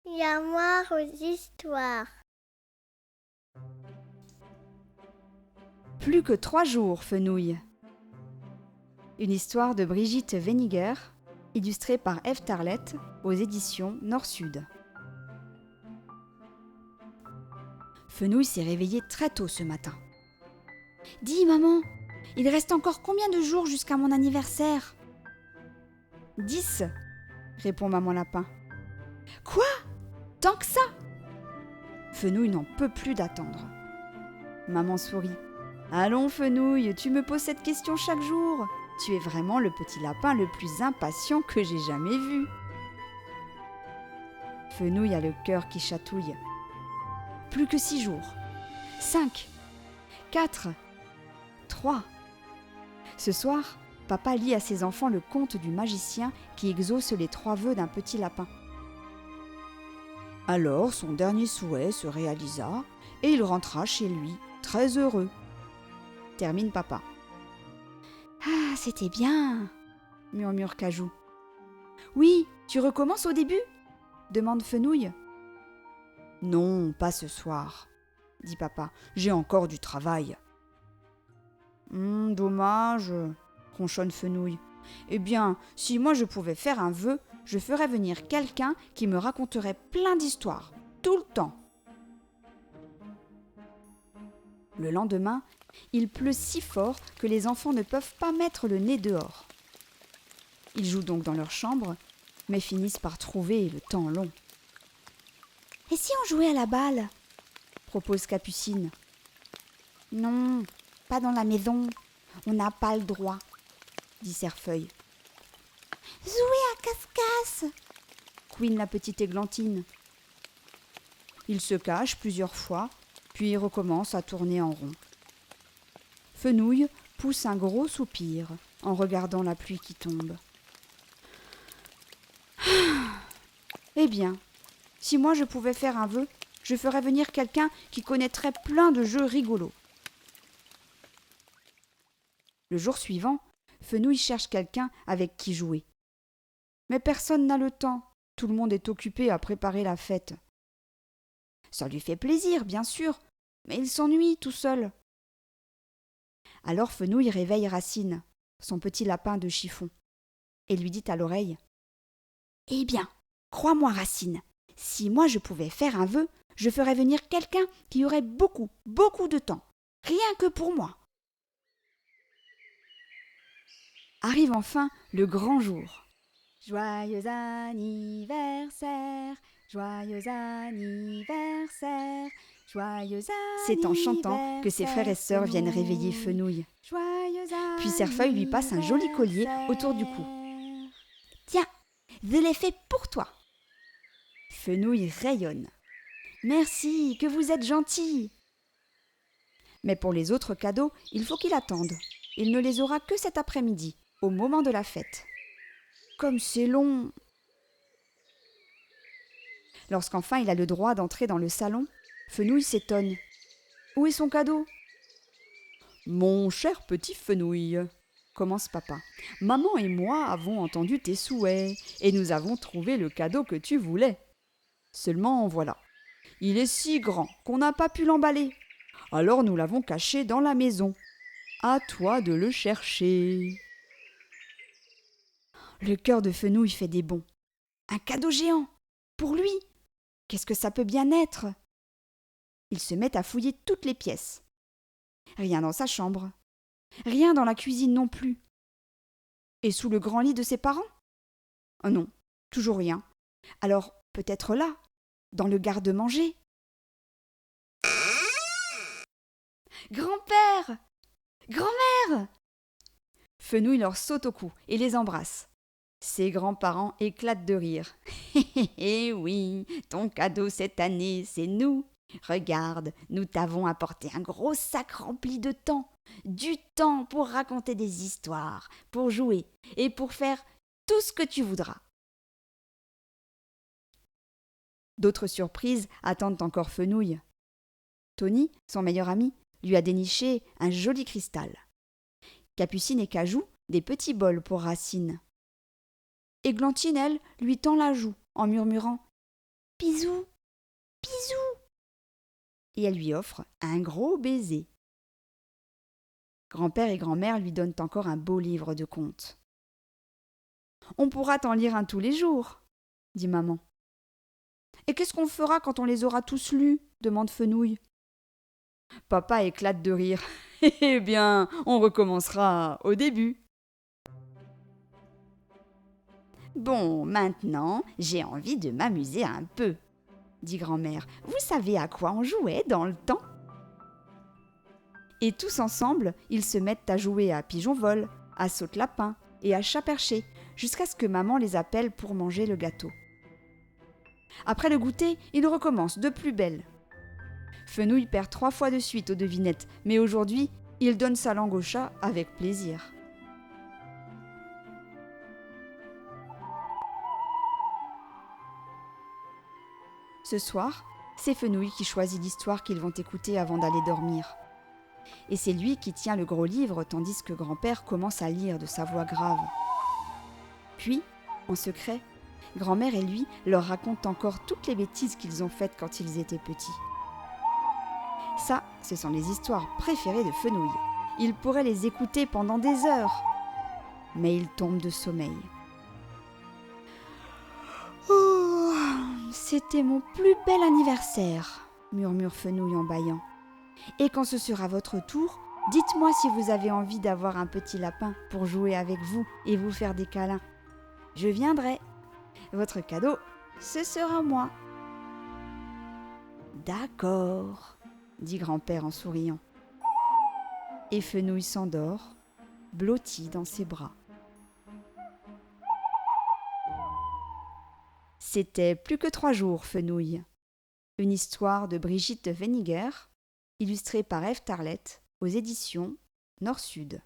Il y a moi aux histoires. Plus que 3 jours, Fenouil. Une histoire de Brigitte Weniger, illustrée par Eve Tarlette aux éditions Nord-Sud. Fenouil s'est réveillée très tôt ce matin. « Dis, maman, il reste encore combien de jours jusqu'à mon anniversaire ?»« 10, répond maman lapin. « Quoi ? Tant que ça ?» Fenouil n'en peut plus d'attendre. Maman sourit. « Allons, Fenouil, tu me poses cette question chaque jour. Tu es vraiment le petit lapin le plus impatient que j'ai jamais vu. » Fenouil a le cœur qui chatouille. Plus que 6 jours. 5, 4, 3. Ce soir, papa lit à ses enfants le conte du magicien qui exauce les 3 vœux d'un petit lapin. Alors son dernier souhait se réalisa et il rentra chez lui, très heureux. Termine papa. « Ah, c'était bien !» murmure Cajou. « Oui, tu recommences au début ?» demande Fenouil. « Non, pas ce soir, » dit papa. « J'ai encore du travail. » Dommage, ronchonne Fenouil. « Eh bien, si moi je pouvais faire un vœu, je ferais venir quelqu'un qui me raconterait plein d'histoires, tout le temps. » Le lendemain, il pleut si fort que les enfants ne peuvent pas mettre le nez dehors. Ils jouent donc dans leur chambre, mais finissent par trouver le temps long. « Et si on jouait à la balle ?» propose Capucine. « Non, pas dans la maison, on n'a pas le droit, » dit Cerfeuil. « Jouer à casse-casse !» couine la petite Églantine. Ils se cachent plusieurs fois, puis recommencent à tourner en rond. Fenouil pousse un gros soupir en regardant la pluie qui tombe. « Eh bien, si moi je pouvais faire un vœu, je ferais venir quelqu'un qui connaîtrait plein de jeux rigolos. » Le jour suivant, Fenouil cherche quelqu'un avec qui jouer. Mais personne n'a le temps, tout le monde est occupé à préparer la fête. Ça lui fait plaisir, bien sûr, mais il s'ennuie tout seul. Alors Fenouil réveille Racine, son petit lapin de chiffon, et lui dit à l'oreille : « Eh bien, crois-moi Racine, si moi je pouvais faire un vœu, je ferais venir quelqu'un qui aurait beaucoup, beaucoup de temps, rien que pour moi. » Arrive enfin le grand jour. Joyeux anniversaire, joyeux anniversaire, joyeux anniversaire. C'est en chantant que ses frères et sœurs viennent réveiller Fenouil. Puis Cerfeuil lui passe un joli collier autour du cou. « Tiens, je l'ai fait pour toi. » Fenouil rayonne. « Merci, que vous êtes gentil. » Mais pour les autres cadeaux, il faut qu'il attende. Il ne les aura que cet après-midi, au moment de la fête. Comme c'est long. Lorsqu'enfin il a le droit d'entrer dans le salon, Fenouil s'étonne. Où est son cadeau ? Mon cher petit Fenouil, commence papa, maman et moi avons entendu tes souhaits et nous avons trouvé le cadeau que tu voulais. Seulement voilà, il est si grand qu'on n'a pas pu l'emballer. Alors nous l'avons caché dans la maison. À toi de le chercher. Le cœur de Fenouil fait des bonds. Un cadeau géant, pour lui. Qu'est-ce que ça peut bien être ? Il se met à fouiller toutes les pièces. Rien dans sa chambre. Rien dans la cuisine non plus. Et sous le grand lit de ses parents ? Oh non, toujours rien. Alors peut-être là, dans le garde-manger. Grand-père ! Grand-mère ! Fenouil leur saute au cou et les embrasse. Ses grands-parents éclatent de rire. « Eh oui, ton cadeau cette année, c'est nous. Regarde, nous t'avons apporté un gros sac rempli de temps. Du temps pour raconter des histoires, pour jouer et pour faire tout ce que tu voudras. » D'autres surprises attendent encore Fenouil. Tony, son meilleur ami, lui a déniché un joli cristal. Capucine et Cajou, des petits bols pour Racine. Églantine, elle, lui tend la joue en murmurant Bisous, bisous. Et elle lui offre un gros baiser. Grand-père et grand-mère lui donnent encore un beau livre de contes. On pourra t'en lire un tous les jours, dit maman. Et qu'est-ce qu'on fera quand on les aura tous lus, demande Fenouil. Papa éclate de rire. Eh bien, on recommencera au début. Bon, maintenant, j'ai envie de m'amuser un peu, dit grand-mère. Vous savez à quoi on jouait dans le temps ? Et tous ensemble, ils se mettent à jouer à pigeon-vol, à saute-lapin et à chat perché, jusqu'à ce que maman les appelle pour manger le gâteau. Après le goûter, ils recommencent de plus belle. Fenouil perd 3 fois de suite aux devinettes, mais aujourd'hui, il donne sa langue au chat avec plaisir. Ce soir, c'est Fenouil qui choisit l'histoire qu'ils vont écouter avant d'aller dormir. Et c'est lui qui tient le gros livre tandis que grand-père commence à lire de sa voix grave. Puis, en secret, grand-mère et lui leur racontent encore toutes les bêtises qu'ils ont faites quand ils étaient petits. Ça, ce sont les histoires préférées de Fenouil. Il pourrait les écouter pendant des heures. Mais il tombe de sommeil. Oh, c'était mon plus bel anniversaire, murmure Fenouil en bâillant. Et quand ce sera votre tour, dites-moi si vous avez envie d'avoir un petit lapin pour jouer avec vous et vous faire des câlins. Je viendrai. Votre cadeau, ce sera moi. D'accord, dit grand-père en souriant. Et Fenouil s'endort, blotti dans ses bras. C'était Plus que 3 jours, Fenouil. Une histoire de Brigitte Weniger, illustrée par Ève Tarlette, aux éditions Nord-Sud.